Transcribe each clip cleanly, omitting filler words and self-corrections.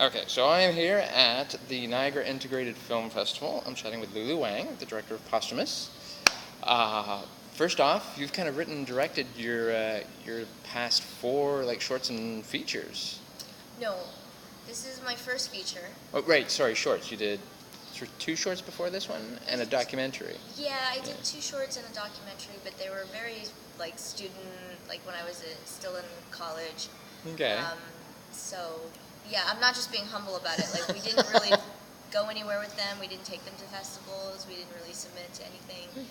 Okay, so I am here at the Niagara Integrated Film Festival. I'm chatting with Lulu Wang, the director of Posthumous. Uh, First off, you've kind of written and directed your past four shorts and features. No, this is my first feature. Oh, right, sorry, shorts. You did two shorts before this one and a documentary. Yeah, I did two shorts and a documentary, but they were very student, when I was still in college. Okay. So yeah, I'm not just being humble about it. We didn't really go anywhere with them. We didn't take them to festivals. We didn't really submit to anything.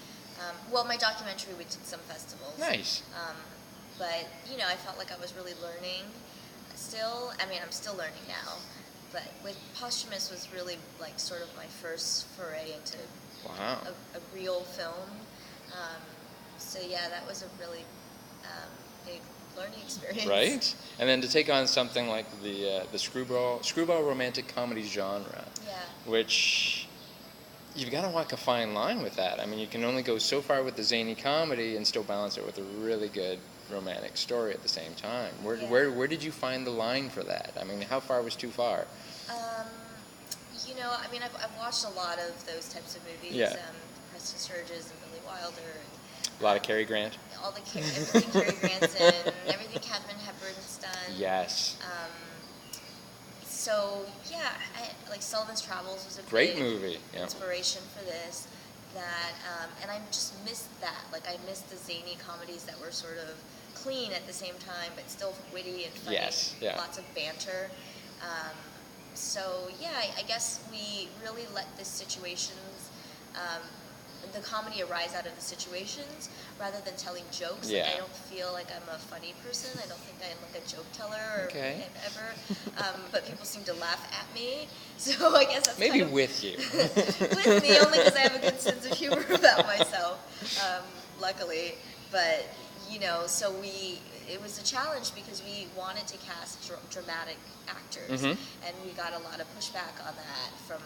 Well, my documentary, we did some festivals. Nice. But I felt like I was really learning still. I mean, I'm still learning now. But with Posthumous was really sort of my first foray into Wow. a real film. So yeah, that was a really big learning experience. Right? And then to take on something like the screwball romantic comedy genre. Yeah. Which you've got to walk a fine line with that. I mean, you can only go so far with the zany comedy and still balance it with a really good romantic story at the same time. Where did you find the line for that? I mean, how far was too far? I mean, I've watched a lot of those types of movies. Yeah. Preston Sturges and Billy Wilder. And, A lot of Cary Grant. Everything Cary Grant's in, everything Katharine Hepburn's done. Yes. So yeah, Sullivan's Travels was a Great big movie. Yeah. inspiration for this. And I just missed that. I missed the zany comedies that were sort of clean at the same time, but still witty and funny. Yes. Yeah. Lots of banter. So yeah, I guess we really let the situations, the comedy arise out of the situations rather than telling jokes. Yeah. I don't feel like I'm a funny person. I don't think I'm a joke teller or ever. But people seem to laugh at me. So I guess that's Maybe kind of with you. with me, only because I have a good sense of humor about myself, luckily. But so it was a challenge because we wanted to cast dramatic actors, and we got a lot of pushback on that from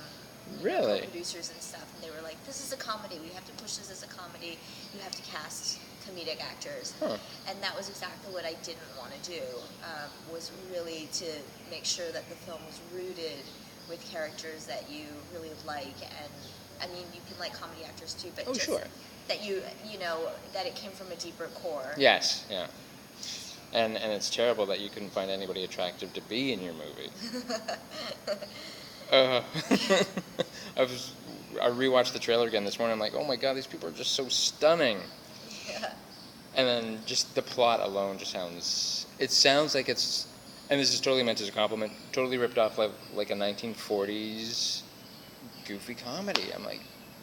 producers and stuff, and they were like, "This is a comedy. We have to push this as a comedy. You have to cast comedic actors." And that was exactly what I didn't want to do. Was really to make sure that the film was rooted with characters that you really like, and I mean, you can like comedy actors too, but that that it came from a deeper core. Yes, yeah. And it's terrible that you couldn't find anybody attractive to be in your movie. I rewatched the trailer again this morning. I'm like, oh my god, these people are just so stunning. Yeah. And then just the plot alone just sounds like it's, and this is totally meant as a compliment, totally ripped off like a 1940s goofy comedy. I'm like,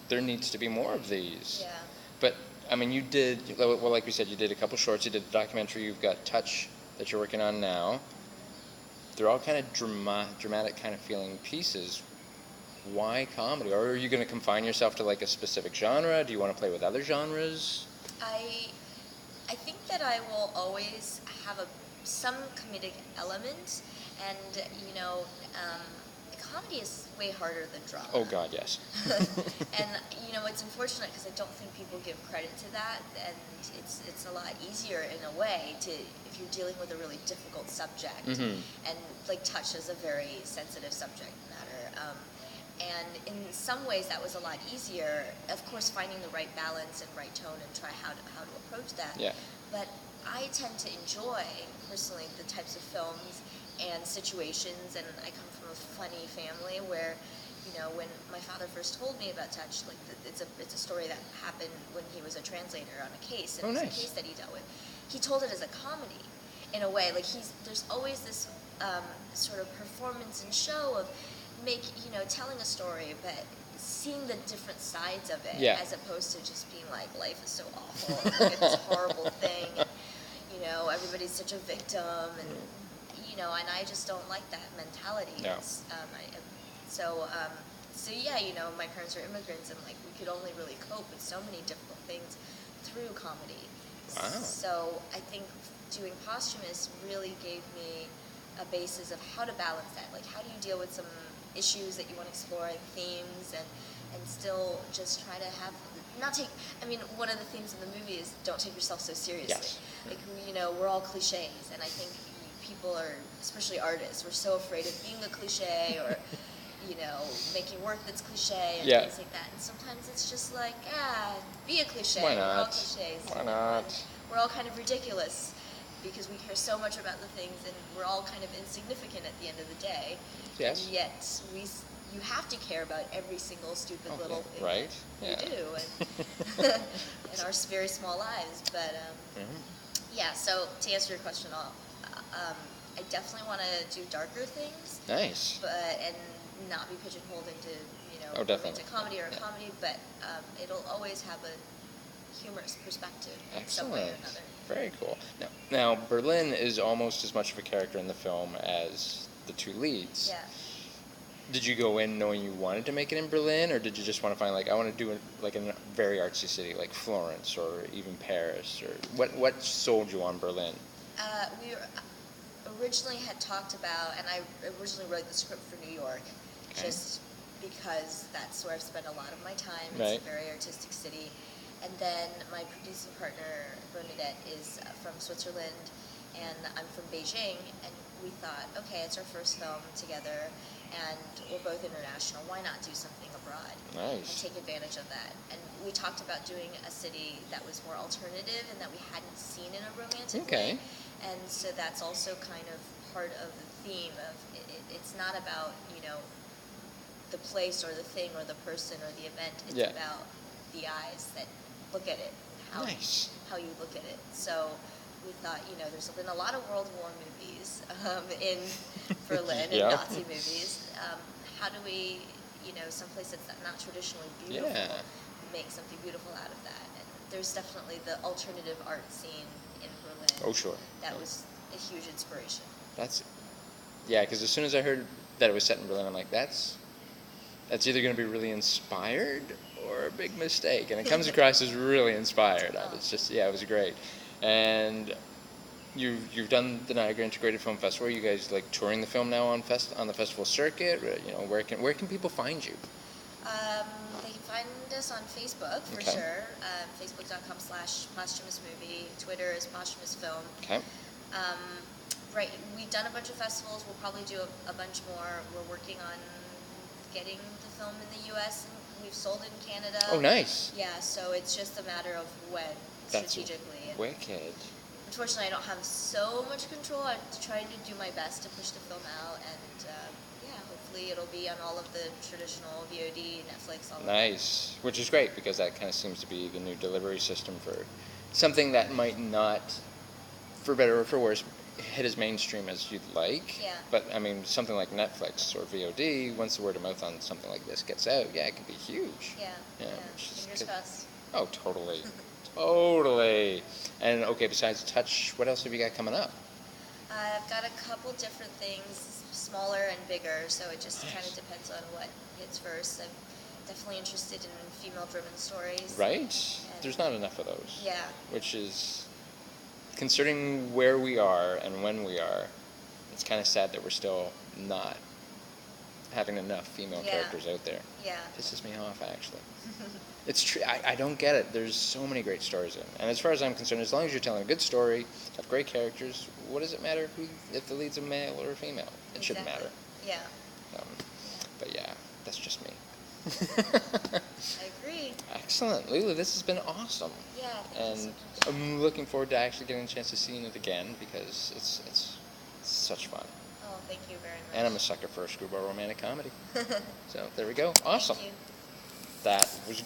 there needs to be more of these. Yeah. But I mean, you did, well, like we said, you did a couple shorts, you did a documentary, you've got Touch that you're working on now. They're all kind of dramatic kind of feeling pieces. Why comedy? Or are you going to confine yourself to a specific genre? Do you want to play with other genres? I think that I will always have some comedic element, and comedy is way harder than drama. Oh God, yes. And it's unfortunate because I don't think people give credit to that, and it's a lot easier in a way if you're dealing with a really difficult subject, and Touch is a very sensitive subject matter. And in some ways that was a lot easier. Of course, finding the right balance and right tone and try how to approach that. Yeah. But I tend to enjoy personally the types of films and situations, and I come from a funny family where, when my father first told me about Touch, it's a story that happened when he was a translator on a case, and it was a case that he dealt with. He told it as a comedy, in a way. There's always this sort of performance and show of telling a story, but seeing the different sides of it, as opposed to just being like, life is so awful, it's this horrible thing, and, everybody's such a victim, and and I just don't like that mentality. No. So yeah, my parents are immigrants, and we could only really cope with so many difficult things through comedy. Wow. So I think doing Posthumous really gave me a basis of how to balance that. How do you deal with some issues that you want to explore, and themes, and still just try to have one of the themes in the movie is don't take yourself so seriously. Yes. We're all cliches, and I think people are, especially artists, we're so afraid of being a cliche or, making work that's cliche and Yeah. things like that. And sometimes it's just like, be a cliche. Why We're all not? cliches. Why not? We're all kind of ridiculous because we care so much about the things, and we're all kind of insignificant at the end of the day. Yes. And yet you have to care about every single stupid little thing right? that Yeah. we do and in our very small lives. But yeah. So to answer your question, I definitely want to do darker things, Nice. and not be pigeonholed into Oh, definitely. romantic comedy or a Yeah. comedy, but it'll always have a humorous perspective in some way or Excellent. another. Very cool. Now, Berlin is almost as much of a character in the film as the two leads. Yeah. Did you go in knowing you wanted to make it in Berlin, or did you just want to find, like, I want to do it like in a very artsy city like Florence or even Paris? Or what sold you on Berlin? We originally had talked about, and I originally wrote the script for New York, Okay. just because that's where I've spent a lot of my time. Right. It's a very artistic city. And then my producing partner, Bernadette, is from Switzerland, and I'm from Beijing, and we thought, okay, it's our first film together, and we're both international. Why not do something abroad? And Nice. take advantage of that. And we talked about doing a city that was more alternative and that we hadn't seen in a romantic Okay. way. And so that's also kind of part of the theme of it's not about, the place or the thing or the person or the event. It's Yeah. about the eyes that look at it, how Nice. how you look at it. So we thought, there's been a lot of World War movies in Berlin Yeah. and Nazi movies. How do we, someplace that's not traditionally beautiful, Yeah. make something beautiful out of that? And there's definitely the alternative art scene in Berlin. Oh, sure. That was a huge inspiration. Yeah, because as soon as I heard that it was set in Berlin, I'm like, that's either going to be really inspired or a big mistake. And it comes across as really inspired. It's just, it was great. And you've done the Niagara Integrated Film Festival. Are you guys like touring the film now on the festival circuit? Or, where can people find you? They can find us on Facebook for Okay. sure. Facebook.com/posthumous movie. Twitter is posthumous film. Okay. Right, we've done a bunch of festivals. We'll probably do a bunch more. We're working on getting the film in the U.S. and we've sold it in Canada. Oh, nice. Yeah, so it's just a matter of when That's strategically. And wicked. unfortunately, I don't have so much control. I'm trying to do my best to push the film out, and hopefully it'll be on all of the traditional VOD, Netflix, all of that. Nice. Which is great because that kind of seems to be the new delivery system for something that might not, for better or for worse, hit as mainstream as you'd like. Yeah. But, I mean, something like Netflix or VOD, once the word of mouth on something like this gets out, it can be huge. Yeah. which is Fingers good. crossed. Oh, totally. Totally. And, okay, besides Touch, what else have you got coming up? I've got a couple different things, smaller and bigger, so it just Nice. kind of depends on what hits first. I'm definitely interested in female-driven stories. Right? There's not enough of those. Yeah. Which is, considering where we are and when we are, it's kind of sad that we're still not having enough female Yeah. characters out there. Yeah. Pisses me off, actually. It's true. I don't get it. There's so many great stories in it. And as far as I'm concerned, as long as you're telling a good story, have great characters, what does it matter if the lead's a male or a female? It shouldn't matter. Yeah. But yeah, that's just me. I agree. Excellent. Lulu, this has been awesome. Yeah. Thank you And so much. I'm looking forward to actually getting a chance to see it again because it's such fun. Oh, thank you very much. And I'm a sucker for a screwball romantic comedy. So there we go. Awesome. Thank you. That was